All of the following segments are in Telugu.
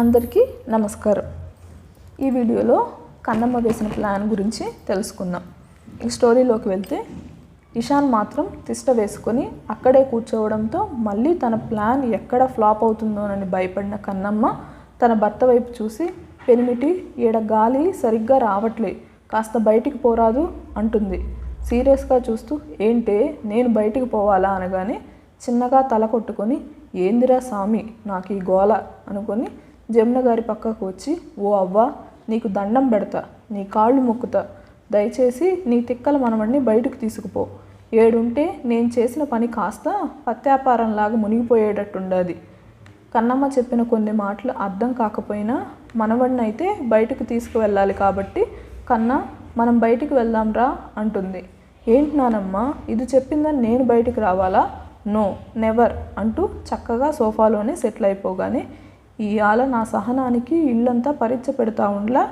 అందరికీ నమస్కారం. ఈ వీడియోలో కన్నమ్మ వేసిన ప్లాన్ గురించి తెలుసుకుందాం. ఈ స్టోరీలోకి వెళ్తే ఇషాన్ మాత్రం తిష్ట వేసుకొని అక్కడే కూర్చోవడంతో మళ్ళీ తన ప్లాన్ ఎక్కడ ఫ్లాప్ అవుతుందోనని భయపడిన కన్నమ్మ తన భర్త వైపు చూసి, పెనిమిటి ఈడ గాలి సరిగ్గా రావట్లే, కాస్త బయటికి పోరాదు అంటుంది. సీరియస్గా చూస్తూ, ఏంటే నేను బయటికి పోవాలా అనగానే చిన్నగా తల కొట్టుకొని, ఏందిరా సామి నాకు ఈ గోల అనుకొని జమున గారి పక్కకు వచ్చి, ఓ అవ్వా నీకు దండం పెడతా, నీ కాళ్ళు మొక్కుతా, దయచేసి నీ తిక్కల మనవణ్ణి బయటకు తీసుకుపో, ఏడుంటే నేను చేసిన పని కాస్త పత్యాపారంలాగా మునిగిపోయేటట్టుండది. కన్నమ్మ చెప్పిన కొన్ని మాటలు అర్థం కాకపోయినా మనవడిని అయితే బయటకు తీసుకువెళ్ళాలి కాబట్టి, కన్నా మనం బయటికి వెళ్దాంరా అంటుంది. ఏంటి నానమ్మ ఇది చెప్పిందని నేను బయటికి రావాలా? నో నెవర్ అంటూ చక్కగా సోఫాలోనే సెటిల్ అయిపోగానే, ఇవాళ నా సహనానికి ఇల్లంతా పరీక్ష పెడతా ఉండ్లా,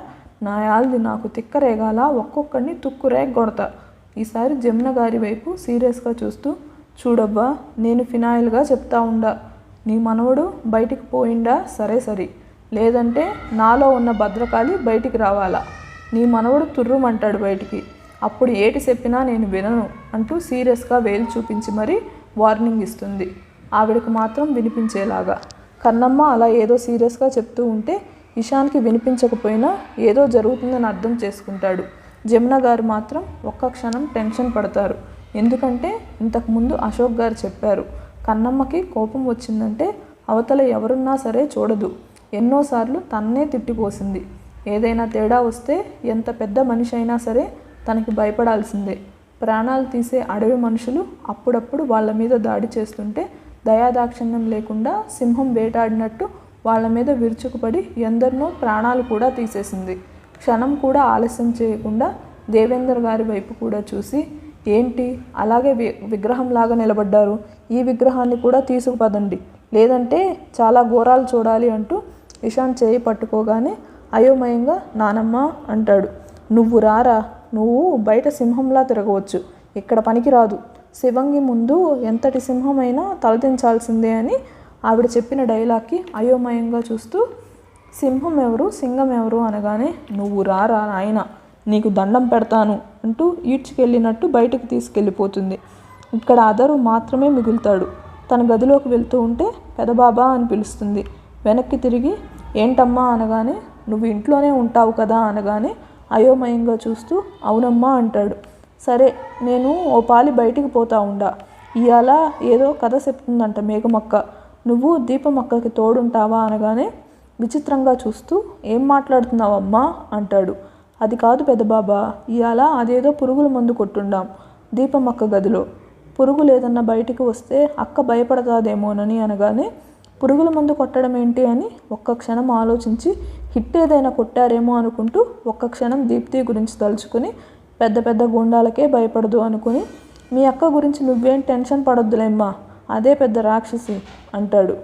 నా యాల్ది నాకు తిక్కరేగాల ఒక్కొక్కడిని తుక్కురేగొడతా. ఈసారి జమున గారి వైపు సీరియస్గా చూస్తూ, చూడబ్బా నేను ఫినాయిల్గా చెప్తా ఉండా, నీ మనవడు బయటికి పోయిండా సరే సరి, లేదంటే నాలో ఉన్న భద్రకాళి బయటికి రావాలా, నీ మనవడు తుర్రుమంటాడు బయటికి, అప్పుడు ఏటి చెప్పినా నేను వినను అంటూ సీరియస్గా వేలు చూపించి మరీ వార్నింగ్ ఇస్తుంది. ఆవిడకు మాత్రం వినిపించేలాగా. కన్నమ్మ అలా ఏదో సీరియస్గా చెప్తూ ఉంటే ఇషాన్కి వినిపించకపోయినా ఏదో జరుగుతుందని అర్థం చేసుకుంటాడు. జమున గారు మాత్రం ఒక్క క్షణం టెన్షన్ పడతారు. ఎందుకంటే ఇంతకుముందు అశోక్ గారు చెప్పారు, కన్నమ్మకి కోపం వచ్చిందంటే అవతల ఎవరున్నా సరే చూడదు, ఎన్నోసార్లు తన్నే తిట్టిపోసింది. ఏదైనా తేడా వస్తే ఎంత పెద్ద మనిషి అయినా సరే తనకి భయపడాల్సిందే. ప్రాణాలు తీసే అడవి మనుషులు అప్పుడప్పుడు వాళ్ళ మీద దాడి చేస్తుంటే దయాదాక్షిణ్యం లేకుండా సింహం వేటాడినట్టు వాళ్ళ మీద విరుచుకుపడి ఎందరినో ప్రాణాలు కూడా తీసేసింది. క్షణం కూడా ఆలస్యం చేయకుండా దేవేందర్ గారి వైపు కూడా చూసి, ఏంటి అలాగే విగ్రహంలాగా నిలబడ్డారు, ఈ విగ్రహాన్ని కూడా తీసుకుపదండి, లేదంటే చాలా ఘోరాలు చూడాలి అంటూ ఇషాన్ చేయి పట్టుకోగానే అయోమయంగా నానమ్మ అంటాడు. నువ్వు రారా, నువ్వు బయట సింహంలా తిరగవచ్చు, ఇక్కడ పనికిరాదు, శివంగి ముందు ఎంతటి సింహమైనా తలదించాల్సిందే అని ఆవిడ చెప్పిన డైలాగ్కి అయోమయంగా చూస్తూ, సింహం ఎవరు సింగం ఎవరు అనగానే, నువ్వు రారా నాయన నీకు దండం పెడతాను అంటూ ఈడ్చుకెళ్ళినట్టు బయటకు తీసుకెళ్ళిపోతుంది. ఇక్కడ అదరు మాత్రమే మిగులుతాడు. తన గదిలోకి వెళ్తూ ఉంటే పెదబాబా అని పిలుస్తుంది. వెనక్కి తిరిగి ఏంటమ్మా అనగానే, నువ్వు ఇంట్లోనే ఉంటావు కదా అనగానే అయోమయంగా చూస్తూ అవునమ్మా అంటాడు. సరే నేను ఓ పాలి బయటికి పోతా ఉండా, ఇవాళ ఏదో కథ చెప్తుందంట మేఘమక్క, నువ్వు దీపమక్కకి తోడుంటావా అనగానే విచిత్రంగా చూస్తూ ఏం మాట్లాడుతున్నావమ్మా అంటాడు. అది కాదు పెద్దబాబా, ఇవాళ అదేదో పురుగుల మందు కొట్టుండాం దీపమక్క గదిలో, పురుగు లేదన్నా బయటికి వస్తే అక్క భయపడతాదేమోనని అనగానే, పురుగుల మందు కొట్టడం ఏంటి అని ఒక్క క్షణం ఆలోచించి హిట్ ఏదైనా కొట్టారేమో అనుకుంటూ ఒక్క క్షణం దీప్తి గురించి తలుచుకుని, పెద్ద పెద్ద గుండాలకే భయపడదు అనుకుని, మీ అక్క గురించి నువ్వేం టెన్షన్ పడొద్దులేమ్మా, అదే పెద్ద రాక్షసి అంటాడు.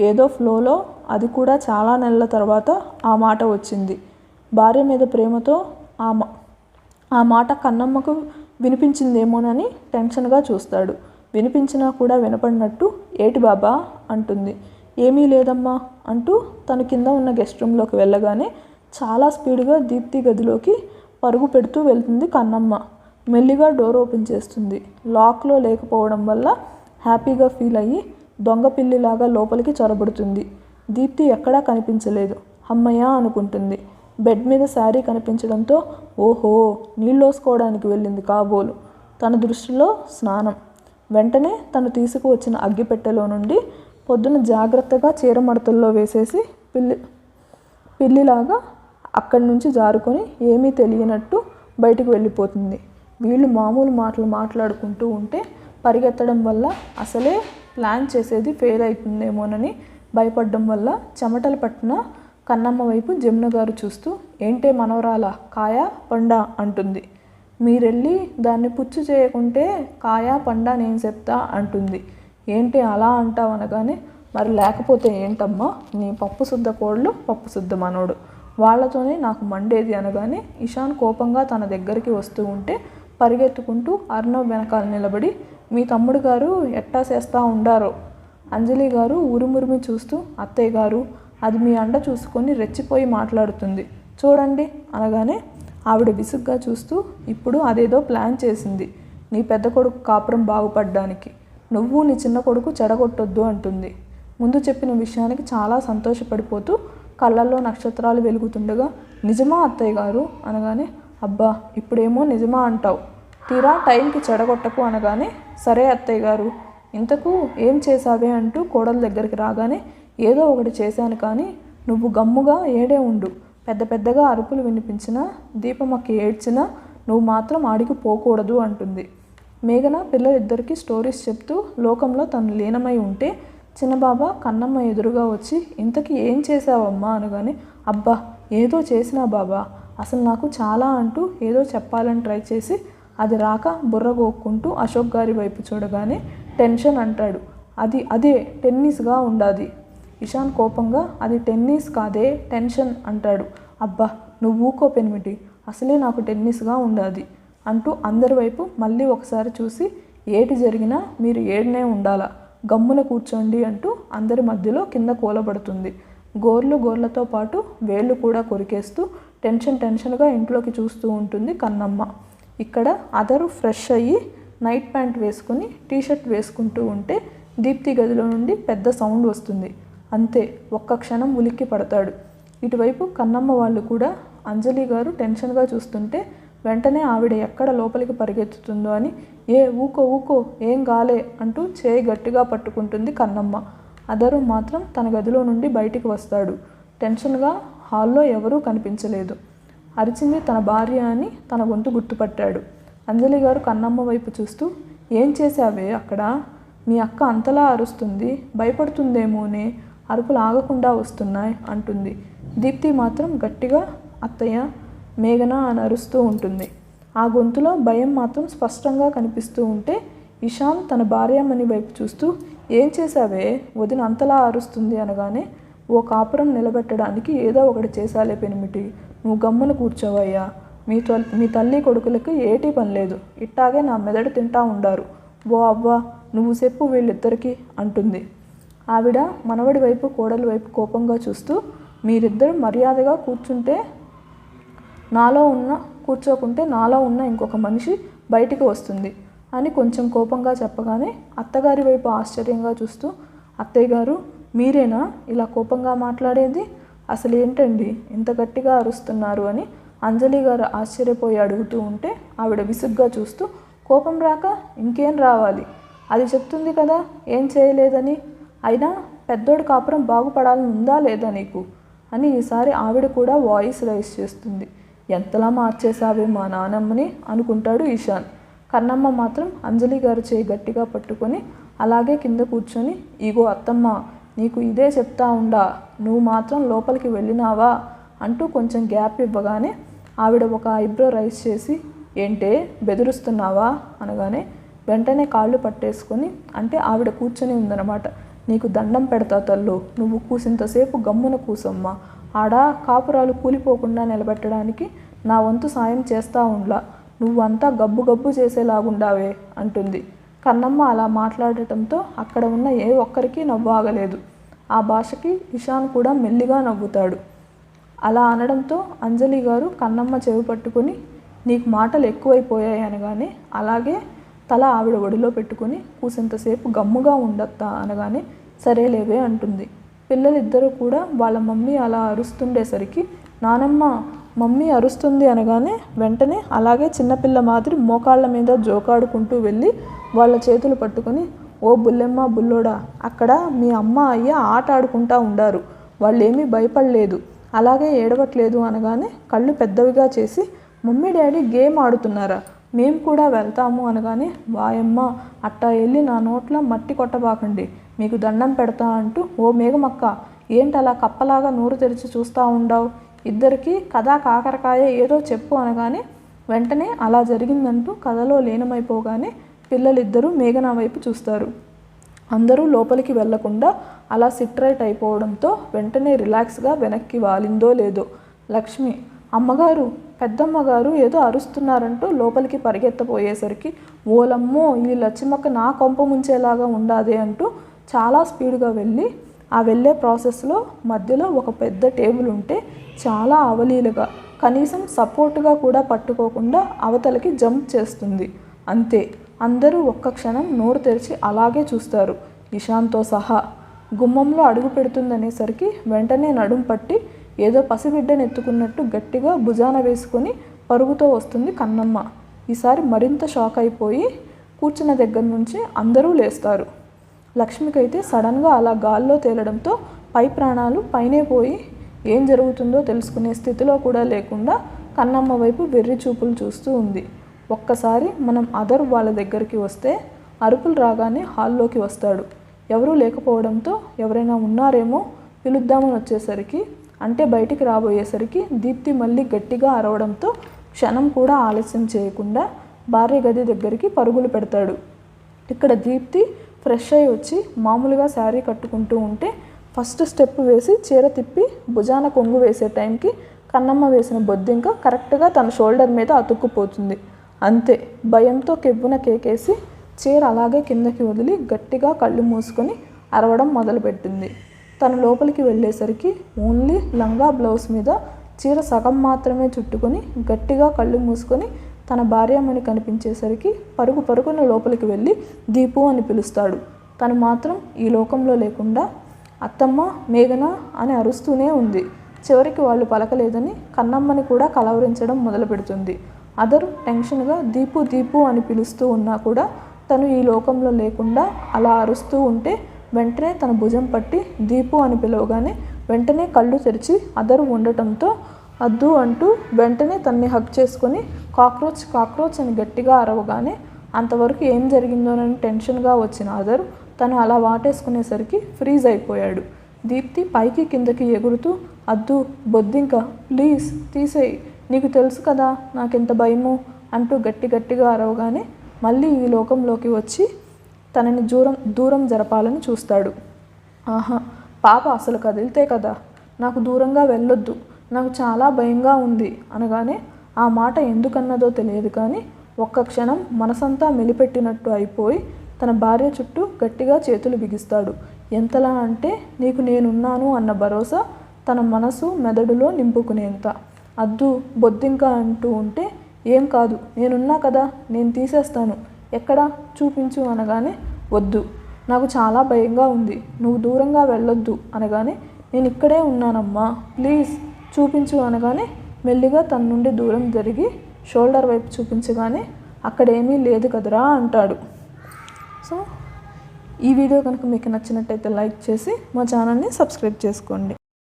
ఏదో ఫ్లోలో, అది కూడా చాలా నెలల తర్వాత ఆ మాట వచ్చింది. భార్య మీద ప్రేమతో ఆ మాట కన్నమ్మకు వినిపించిందేమోనని టెన్షన్గా చూస్తాడు. వినిపించినా కూడా వినపడినట్టు ఏటి బాబా అంటుంది. ఏమీ లేదమ్మా అంటూ తను కింద ఉన్న గెస్ట్ రూమ్లోకి వెళ్ళగానే చాలా స్పీడ్గా దీప్తి గదిలోకి పరుగు పెడుతూ వెళ్తుంది కన్నమ్మ. మెల్లిగా డోర్ ఓపెన్ చేస్తుంది. లాక్లో లేకపోవడం వల్ల హ్యాపీగా ఫీల్ అయ్యి దొంగ పిల్లిలాగా లోపలికి చొరబడుతుంది. దీప్తి ఎక్కడా కనిపించలేదు. అమ్మయ్య అనుకుంటుంది. బెడ్ మీద శారీ కనిపించడంతో ఓహో నీళ్ళోసుకోవడానికి వెళ్ళింది కాబోలు. తన దృష్టిలో స్నానం. వెంటనే తను తీసుకువచ్చిన అగ్గిపెట్టెలో నుండి పొద్దున జాగ్రత్తగా చీరమడతల్లో వేసేసి పిల్లిలాగా అక్కడి నుంచి జారుకొని ఏమీ తెలియనట్టు బయటకు వెళ్ళిపోతుంది. వీళ్ళు మామూలు మాటలు మాట్లాడుకుంటూ ఉంటే పరిగెత్తడం వల్ల అసలే ప్లాన్ చేసేది ఫెయిల్ అవుతుందేమోనని భయపడడం వల్ల చెమటలు పట్టిన కన్నమ్మ వైపు జమున గారు చూస్తూ, ఏంటే మనవరాలా కాయ పండా అంటుంది. మీరెళ్ళి దాన్ని పుచ్చు చేయకుంటే కాయ పండా నేను చెప్తా అంటుంది. ఏంటి అలా అంటావు అనగానే, మరి లేకపోతే ఏంటమ్మా, నీ పప్పు శుద్ధ కోళ్ళు పప్పు శుద్ధ మనోడు, వాళ్లతోనే నాకు మండేది అనగానే ఇషాన్ కోపంగా తన దగ్గరికి వస్తూ ఉంటే పరిగెత్తుకుంటూ అర్ణవ్ వెనకాల నిలబడి, మీ తమ్ముడు గారు ఎట్టా చేస్తూ ఉండారో. అంజలి గారు ఉరుమురిమి చూస్తూ, అత్తయ్య గారు అది మీ అండ చూసుకొని రెచ్చిపోయి మాట్లాడుతుంది చూడండి అనగానే ఆవిడ విసుగ్గా చూస్తూ ఇప్పుడు అదేదో ప్లాన్ చేసింది నీ పెద్ద కొడుకు కాపురం బాగుపడ్డానికి, నువ్వు నీ చిన్న కొడుకు చెడగొట్టొద్దు అంటుంది. ముందు చెప్పిన విషయానికి చాలా సంతోషపడిపోతూ కళ్ళల్లో నక్షత్రాలు వెలుగుతుండగా నిజమా అత్తయ్య గారు అనగానే అబ్బా ఇప్పుడేమో నిజమా అంటావు, తీరా టైంకి చెడగొట్టకు అనగానే సరే అత్తయ్య గారు ఇంతకు ఏం చేశావే అంటూ కోడల దగ్గరికి రాగానే ఏదో ఒకటి చేశాను కానీ నువ్వు గమ్ముగా ఏడే ఉండు, పెద్ద పెద్దగా అరుపులు వినిపించినా దీపమ్మకి ఏడ్చినా నువ్వు మాత్రం ఆడికి పోకూడదు అంటుంది. మేఘన పిల్లలిద్దరికీ స్టోరీస్ చెప్తూ లోకంలో తను లీనమై ఉంటే చిన్నబాబా కన్నమ్మ ఎదురుగా వచ్చి ఇంతకీ ఏం చేశావమ్మా అనగానే అబ్బా ఏదో చేసినా బాబా అసలు నాకు చాలా అంటూ ఏదో చెప్పాలని ట్రై చేసి అది రాక బుర్రగోక్కుంటూ అశోక్ గారి వైపు చూడగానే టెన్షన్ అంటాడు. అదే టెన్నిస్గా ఉండాది. ఇషాన్ కోపంగా అది టెన్నిస్ కాదే టెన్షన్ అంటాడు. అబ్బా నువ్వు ఊకో పెనిమిటి, అసలే నాకు టెన్నిస్గా ఉండాది అంటూ అందరి వైపు మళ్ళీ ఒకసారి చూసి ఏటి జరిగినా మీరు ఏడనే ఉండాలా, గమ్మున కూర్చోండి అంటూ అందరి మధ్యలో కింద కూలబడుతుంది. గోర్లతో పాటు వేళ్ళు కూడా కొరికేస్తూ టెన్షన్గా ఇంట్లోకి చూస్తూ ఉంటుంది కన్నమ్మ. ఇక్కడ అదరు ఫ్రెష్ అయ్యి నైట్ ప్యాంట్ వేసుకుని టీషర్ట్ వేసుకుంటూ ఉంటే దీప్తి గదిలో నుండి పెద్ద సౌండ్ వస్తుంది. అంతే ఒక్క క్షణం ఉలిక్కి పడతాడు. ఇటువైపు కన్నమ్మ వాళ్ళు కూడా అంజలి గారు టెన్షన్గా చూస్తుంటే వెంటనే ఆవిడ ఎక్కడ లోపలికి పరిగెత్తుతుందో అని ఊకో ఏం గాలే అంటూ చేయి గట్టిగా పట్టుకుంటుంది కన్నమ్మ. అదరు మాత్రం తన గదిలో నుండి బయటికి వస్తాడు. టెన్షన్గా హాల్లో ఎవరూ కనిపించలేదు. అరిచింది తన భార్య అని తన గొంతు గుర్తుపట్టాడు. అంజలి గారు కన్నమ్మ వైపు చూస్తూ ఏం చేశావే అక్కడ, మీ అక్క అంతలా అరుస్తుంది, భయపడుతుందేమోనే, అరుపులు ఆగకుండా వస్తున్నాయి అంటుంది. దీప్తి మాత్రం గట్టిగా అత్తయ్య మేఘన అని అరుస్తూ ఉంటుంది. ఆ గొంతులో భయం మాత్రం స్పష్టంగా కనిపిస్తూ ఉంటే ఇషాన్ తన భార్యమణి వైపు చూస్తూ ఏం చేశావే వదిన అంతలా అరుస్తుంది అనగానే ఓ కాపురం నిలబెట్టడానికి ఏదో ఒకటి చేసాలే పెనిమిటి, నువ్వు గమ్మున కూర్చోవయ్యా, మీ తల్లి కొడుకులకి ఏటీ పని లేదు, ఇట్టాగే నా మెదడు తింటా ఉండారు, ఓ అవ్వా నువ్వు చెప్పు వీళ్ళిద్దరికీ అంటుంది. ఆవిడ మనవడి వైపు కోడలి వైపు కోపంగా చూస్తూ మీరిద్దరు మర్యాదగా కూర్చోకుంటే నాలో ఉన్న ఇంకొక మనిషి బయటికి వస్తుంది అని కొంచెం కోపంగా చెప్పగానే అత్తగారి వైపు ఆశ్చర్యంగా చూస్తూ అత్తయ్య గారు మీరేనా ఇలా కోపంగా మాట్లాడేది, అసలు ఏంటండి ఇంత గట్టిగా అరుస్తున్నారు అని అంజలి గారు ఆశ్చర్యపోయి అడుగుతూ ఉంటే ఆవిడ విసుగ్గా చూస్తూ కోపం రాక ఇంకేం రావాలి, అది చెప్తుంది కదా ఏం చేయలేదని, అయినా పెద్దోడు కాపురం బాగుపడాలని ఉందా లేదా నీకు అని ఈసారి ఆవిడ కూడా వాయిస్ రైజ్ చేస్తుంది. ఎంతలా మార్చేసావే మా నానమ్మని అనుకుంటాడు ఇషాన్. కన్నమ్మ మాత్రం అంజలి గారు చేయి గట్టిగా పట్టుకొని అలాగే కింద కూర్చొని ఇగో అత్తమ్మ నీకు ఇదే చెప్తా ఉండా, నువ్వు మాత్రం లోపలికి వెళ్ళినావా అంటూ కొంచెం గ్యాప్ ఇవ్వగానే ఆవిడ ఒక ఐబ్రో రైస్ చేసి ఏంటే బెదిరిస్తున్నావా అనగానే వెంటనే కాళ్ళు పట్టేసుకొని అంటే ఆవిడ కూర్చొని ఉందన్నమాట. నీకు దండం పెడతా తల్లు, నువ్వు కూసింతసేపు గమ్మున కూసమ్మా, ఆడ కాపురాలు కూలిపోకుండా నిలబెట్టడానికి నా వంతు సాయం చేస్తూ ఉండ్లా, నువ్వంతా గబ్బు చేసేలాగుండావే అంటుంది. కన్నమ్మ అలా మాట్లాడటంతో అక్కడ ఉన్న ఏ ఒక్కరికి నవ్వు ఆగలేదు. ఆ భాషకి ఇషాన్ కూడా మెల్లిగా నవ్వుతాడు. అలా అనడంతో అంజలి గారు కన్నమ్మ చెవి పట్టుకుని నీకు మాటలు ఎక్కువైపోయాయి అనగానే అలాగే తల ఆవిడ ఒడిలో పెట్టుకుని కూసంతసేపు గమ్ముగా ఉండత్తా అనగానే సరేలేవే అంటుంది. పిల్లలిద్దరూ కూడా వాళ్ళ మమ్మీ అలా అరుస్తుండేసరికి నానమ్మ మమ్మీ అరుస్తుంది అనగానే వెంటనే అలాగే చిన్నపిల్ల మాదిరి మోకాళ్ళ మీద జోకాడుకుంటూ వెళ్ళి వాళ్ళ చేతులు పట్టుకొని ఓ బుల్లెమ్మ బుల్లోడా అక్కడ మీ అమ్మ అయ్య ఆట ఆడుకుంటా ఉండారు, వాళ్ళేమీ భయపడలేదు, అలాగే ఏడవట్లేదు అనగానే కళ్ళు పెద్దవిగా చేసి మమ్మీ డాడీ గేమ్ ఆడుతున్నారా, మేము కూడా వెళ్తాము అనగానే వాయమ్మ అట్టా వెళ్ళి నా నోట్లో మట్టి కొట్టబాకండి, మీకు దండం పెడతా అంటూ ఓ మేఘమక్క ఏంటలా కప్పలాగా నోరు తెరిచి చూస్తూ ఉండావు, ఇద్దరికి కథా కాకరకాయ ఏదో చెప్పు అనగానే వెంటనే అలా జరిగిందంటూ కథలో లీనమైపోగానే పిల్లలిద్దరూ మేఘన వైపు చూస్తారు. అందరూ లోపలికి వెళ్లకుండా అలా సిట్రైట్ అయిపోవడంతో వెంటనే రిలాక్స్గా వెనక్కి వాలిందో లేదో లక్ష్మి అమ్మగారు పెద్దమ్మగారు ఏదో అరుస్తున్నారంటూ లోపలికి పరిగెత్తపోయేసరికి ఓలమ్మో ఈ లచ్చిమక్క నా కొంప ముంచేలాగా ఉండాదే అంటూ చాలా స్పీడ్గా వెళ్ళి ఆ వెళ్ళే ప్రాసెస్లో మధ్యలో ఒక పెద్ద టేబుల్ ఉంటే చాలా అవలీలుగా కనీసం సపోర్ట్గా కూడా పట్టుకోకుండా అవతలకి జంప్ చేస్తుంది. అంతే, అందరూ ఒక్క క్షణం నోరు తెరిచి అలాగే చూస్తారు, ఇషాన్తో సహా. గుమ్మంలో అడుగు పెడుతుందనేసరికి వెంటనే నడుం పట్టి ఏదో పసిబిడ్డను ఎత్తుకున్నట్టు గట్టిగా భుజాన వేసుకొని పరుగుతో వస్తుంది కన్నమ్మ. ఈసారి మరింత షాక్ అయిపోయి కూర్చున్న దగ్గర నుంచి అందరూ లేస్తారు. లక్ష్మికైతే సడన్గా అలా గాల్లో తేలడంతో పై ప్రాణాలు పైనే పోయి ఏం జరుగుతుందో తెలుసుకునే స్థితిలో కూడా లేకుండా కన్నమ్మ వైపు వెర్రి చూపులు చూస్తూ ఉంది. ఒక్కసారి మనం అదర్ వాళ్ళ దగ్గరికి వస్తే అరుపులు రాగానే హాల్లోకి వస్తాడు. ఎవరూ లేకపోవడంతో ఎవరైనా ఉన్నారేమో పిలుద్దామని వచ్చేసరికి, అంటే బయటికి రాబోయేసరికి దీప్తి మళ్ళీ గట్టిగా అరవడంతో క్షణం కూడా ఆలస్యం చేయకుండా భార్య గది దగ్గరికి పరుగులు పెడతాడు. ఇక్కడ దీప్తి ఫ్రెష్ అయి వచ్చి మామూలుగా శారీ కట్టుకుంటూ ఉంటే ఫస్ట్ స్టెప్ వేసి చీర తిప్పి భుజాన కొంగు వేసే టైంకి కన్నమ్మ వేసిన బొద్దింక కరెక్ట్గా తన షోల్డర్ మీద అతుక్కుపోతుంది. అంతే, భయంతో కెవ్వున కేకేసి చీర అలాగే కిందకి వదిలి గట్టిగా కళ్ళు మూసుకొని అరవడం మొదలుపెట్టింది. తను లోపలికి వెళ్ళేసరికి ఓన్లీ లంగా బ్లౌజ్ మీద చీర సగం మాత్రమే చుట్టుకొని గట్టిగా కళ్ళు మూసుకొని తన భార్యమని కనిపించేసరికి పరుగు పరుగున లోపలికి వెళ్ళి దీపు అని పిలుస్తాడు. తను మాత్రం ఈ లోకంలో లేకుండా అత్తమ్మ, మేఘన అని అరుస్తూనే ఉంది. చివరికి వాళ్ళు పలకలేదని కన్నమ్మని కూడా కలవరించడం మొదలు పెడుతుంది. అదరు టెన్షన్గా దీపు దీపు అని పిలుస్తూ ఉన్నా కూడా తను ఈ లోకంలో లేకుండా అలా అరుస్తూ ఉంటే వెంటనే తన భుజం పట్టి దీపు అని పిలవగానే వెంటనే కళ్ళు తెరిచి అదరు ఉండటంతో అద్దు అంటూ వెంటనే తన్ని హగ్ చేసుకొని కాక్రోచ్ కాక్రోచ్ అని గట్టిగా అరవగానే అంతవరకు ఏం జరిగిందోనని టెన్షన్గా వచ్చిన అదరు తను అలా వాటేసుకునేసరికి ఫ్రీజ్ అయిపోయాడు. దీప్తి పైకి కిందకి ఎగురుతూ అద్దు, బొద్దింక, ప్లీజ్ తీసేయి, నీకు తెలుసు కదా నాకెంత భయమో అంటూ గట్టిగా అరవగానే మళ్ళీ ఈ లోకంలోకి వచ్చి తనని దూరం జరపాలని చూస్తాడు. ఆహా, పాప అసలు కదిలితే కదా, నాకు దూరంగా వెళ్ళొద్దు, నాకు చాలా భయంగా ఉంది అనగానే ఆ మాట ఎందుకన్నదో తెలియదు కానీ ఒక్క క్షణం మనసంతా మెలిపెట్టినట్టు అయిపోయి తన భార్య చుట్టూ గట్టిగా చేతులు బిగిస్తాడు. ఎంతలా అంటే నీకు నేనున్నాను అన్న భరోసా తన మనసు మెదడులో నింపుకునేంత. అద్దు, బొద్దింక అంటూ ఉంటే ఏం కాదు, నేనున్నా కదా, నేను తీసేస్తాను, ఎక్కడా చూపించు అనగానే వద్దు, నాకు చాలా భయంగా ఉంది, నువ్వు దూరంగా వెళ్ళొద్దు అనగానే నేను ఇక్కడే ఉన్నానమ్మా, ప్లీజ్ చూపించు అనగానే మెల్లిగా తన నుండి దూరం జరిగి షోల్డర్ వైపు చూపించగానే అక్కడేమీ లేదు కదరా అంటాడు. సో ఈ వీడియో కనుక మీకు నచ్చినట్టయితే లైక్ చేసి మా ఛానల్ని సబ్స్క్రైబ్ చేసుకోండి.